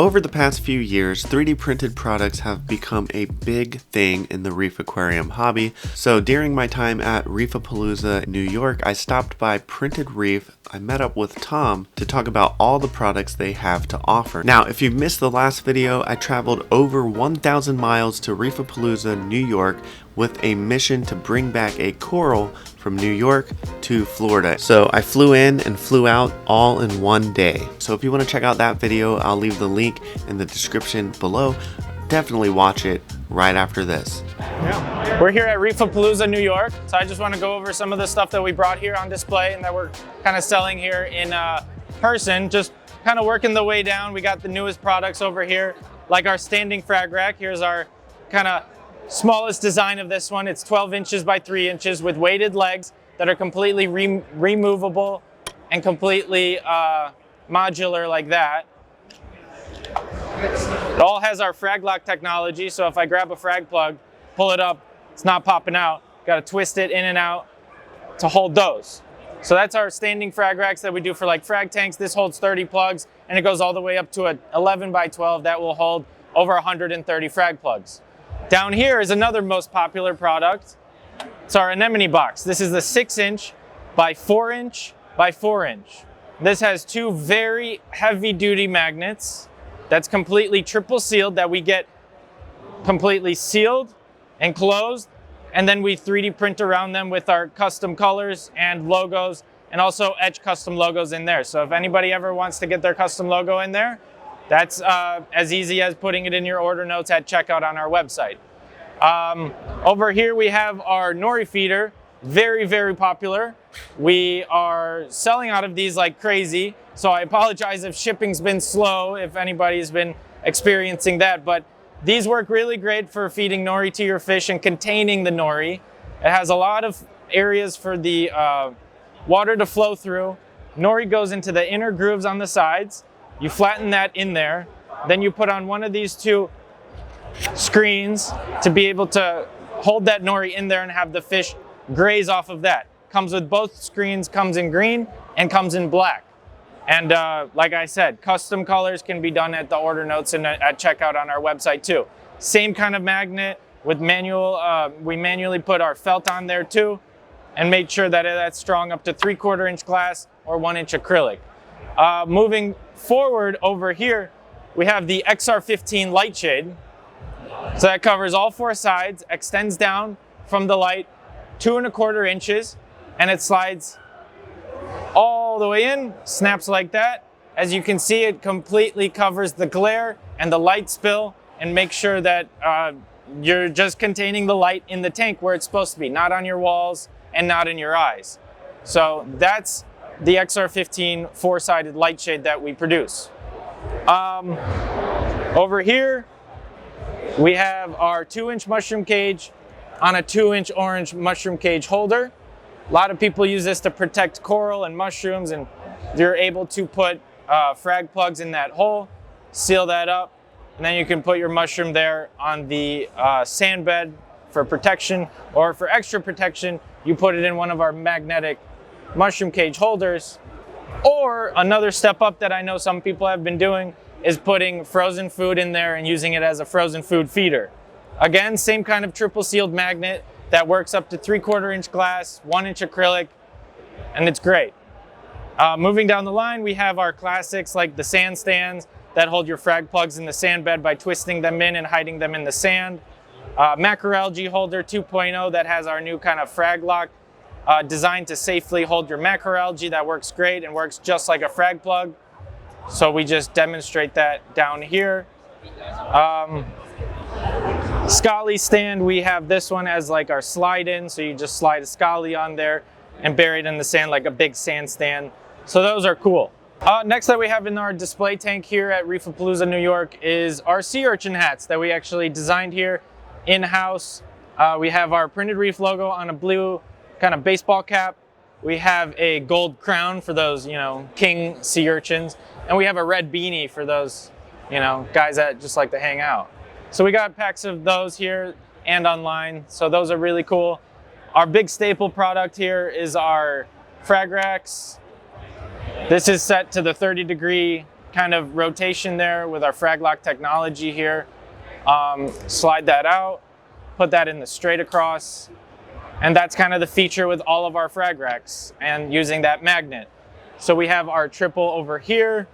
Over the past few years, 3D printed products have become a big thing in the reef aquarium hobby. So during my time at Reefapalooza, New York, I stopped by Printed Reef. I met up with Tom to talk about all the products they have to offer. Now, if you missed the last video, I traveled over 1,000 miles to Reefapalooza, New York with a mission to bring back a coral from New York to Florida. So I flew in and flew out all in one day. So if you want to check out that video, I'll leave the link in the description below. Definitely watch it right after this. Yeah. We're here at Reefapalooza, New York. So I just want to go over some of the stuff that we brought here on display and that we're kind of selling here in person, just kind of working the way down. We got the newest products over here, like our standing frag rack. Here's our kind of smallest design of this one. It's 12 inches by 3 inches with weighted legs that are completely removable and completely modular like that. It all has our frag lock technology, so if I grab a frag plug, pull it up, it's not popping out. Got to twist it in and out to hold those. So that's our standing frag racks that we do for like frag tanks. This holds 30 plugs and it goes all the way up to a 11 by 12 that will hold over 130 frag plugs. Down here is another most popular product. It's our anemone box. This is the 6-inch by 4-inch by 4-inch. This has two very heavy duty magnets that's completely triple sealed, that we get completely sealed and closed, and then we 3D print around them with our custom colors and logos, and also etch custom logos in there. So if anybody ever wants to get their custom logo in there, that's as easy as putting it in your order notes at checkout on our website. Over here we have our nori feeder, very, very popular. We are selling out of these like crazy, so I apologize if shipping's been slow, if anybody's been experiencing that, but these work really great for feeding nori to your fish and containing the nori. It has a lot of areas for the water to flow through. Nori goes into the inner grooves on the sides. You flatten that in there, then you put on one of these two screens to be able to hold that nori in there and have the fish graze off of that. Comes with both screens, comes in green and comes in black. And like I said, custom colors can be done at the order notes and at checkout on our website too. Same kind of magnet with manual, we manually put our felt on there too and make sure that that's strong up to 3/4 inch glass or 1 inch acrylic. Moving forward over here, we have the XR15 light shade. So that covers all 4 sides, extends down from the light 2 1/4 inches, and it slides all the way in, snaps like that. As you can see, it completely covers the glare and the light spill and makes sure that you're just containing the light in the tank where it's supposed to be, not on your walls and not in your eyes. So that's the XR15 4-sided light shade that we produce. Over here, we have our 2-inch mushroom cage on a 2-inch orange mushroom cage holder. A lot of people use this to protect coral and mushrooms, and you're able to put frag plugs in that hole, seal that up, and then you can put your mushroom there on the sand bed for protection, or for extra protection, you put it in one of our magnetic mushroom cage holders. Or another step up that I know some people have been doing is putting frozen food in there and using it as a frozen food feeder. Again, same kind of triple sealed magnet that works up to 3/4 inch glass, 1 inch acrylic, and it's great. Moving down the line, we have our classics like the sand stands that hold your frag plugs in the sand bed by twisting them in and hiding them in the sand. Macroalgae holder 2.0 that has our new kind of frag lock designed to safely hold your macroalgae. That works great and works just like a frag plug. So we just demonstrate that down here. Scully stand, we have this one as like our slide in, so you just slide a scully on there and bury it in the sand like a big sand stand. So those are cool. Next that we have in our display tank here at Reefapalooza, New York is our sea urchin hats that we actually designed here in-house. We have our Printed Reef logo on a blue kind of baseball cap. We have a gold crown for those, you know, king sea urchins. And we have a red beanie for those, you know, guys that just like to hang out. So we got packs of those here and online. So those are really cool. Our big staple product here is our frag racks. This is set to the 30-degree kind of rotation there with our frag lock technology here. Slide that out, put that in the straight across, and that's kind of the feature with all of our frag racks and using that magnet. So we have our triple over here,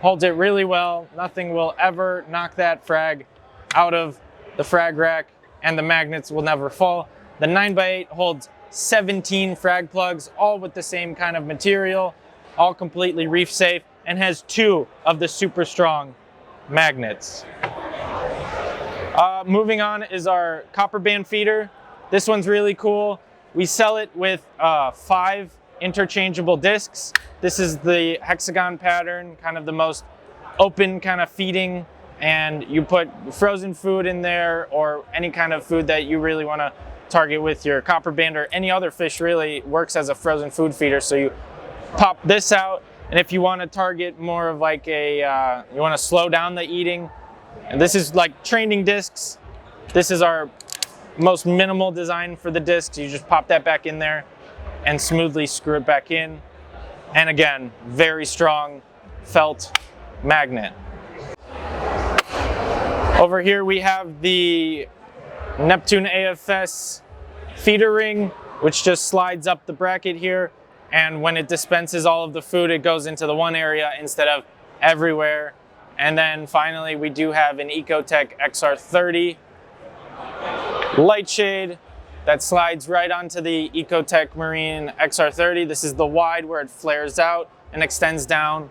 holds it really well. Nothing will ever knock that frag out of the frag rack, and the magnets will never fall. The 9x8 holds 17 frag plugs, all with the same kind of material, all completely reef safe, and has 2 of the super strong magnets. Moving on is our copper band feeder. This one's really cool. We sell it with 5 interchangeable discs. This is the hexagon pattern, kind of the most open kind of feeding, and you put frozen food in there or any kind of food that you really want to target with your copper band, or any other fish really works as a frozen food feeder. So you pop this out, and if you want to target more of like a, you want to slow down the eating, and this is like training discs. This is our most minimal design for the discs. You just pop that back in there and smoothly screw it back in. And again, very strong felt magnet. Over here we have the Neptune AFS feeder ring, which just slides up the bracket here, and when it dispenses all of the food, it goes into the one area instead of everywhere. And then finally we do have an Ecotech XR30 light shade that slides right onto the Ecotech Marine XR30. This is the wide, where it flares out and extends down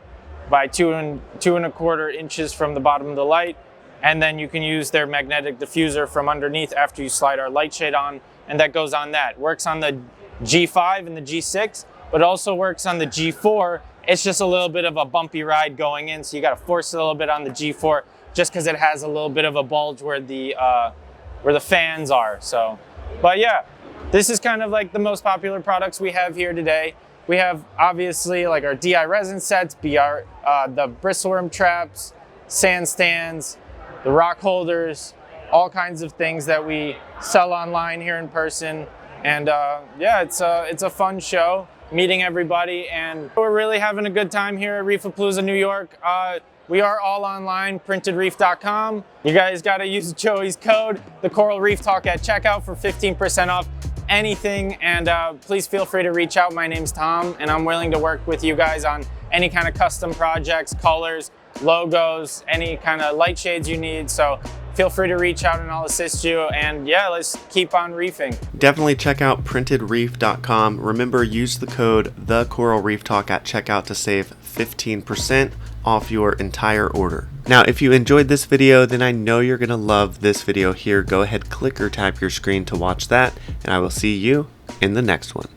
by 2.25 inches from the bottom of the light. And then you can use their magnetic diffuser from underneath after you slide our light shade on, and that goes on that. Works on the G5 and the G6, but also works on the G4. It's just a little bit of a bumpy ride going in, so you gotta force it a little bit on the G4 just because it has a little bit of a bulge where the fans are. So, but yeah, this is kind of like the most popular products we have here today. We have obviously like our DI resin sets, the bristleworm traps, sand stands, the rock holders, all kinds of things that we sell online here in person. And yeah, it's a fun show, meeting everybody, and we're really having a good time here at Reefapalooza, New York. We are all online, printedreef.com. You guys gotta use Joey's code, TheCoralReefTalk, at checkout for 15% off anything. And please feel free to reach out. My name's Tom, and I'm willing to work with you guys on any kind of custom projects, colors, logos, any kind of light shades you need. So feel free to reach out and I'll assist you. And yeah, let's keep on reefing. Definitely check out printedreef.com. Remember, use the code TheCoralReefTalk at checkout to save 15% off your entire order. Now, if you enjoyed this video, then I know you're gonna love this video here. Go ahead, click or tap your screen to watch that, and I will see you in the next one.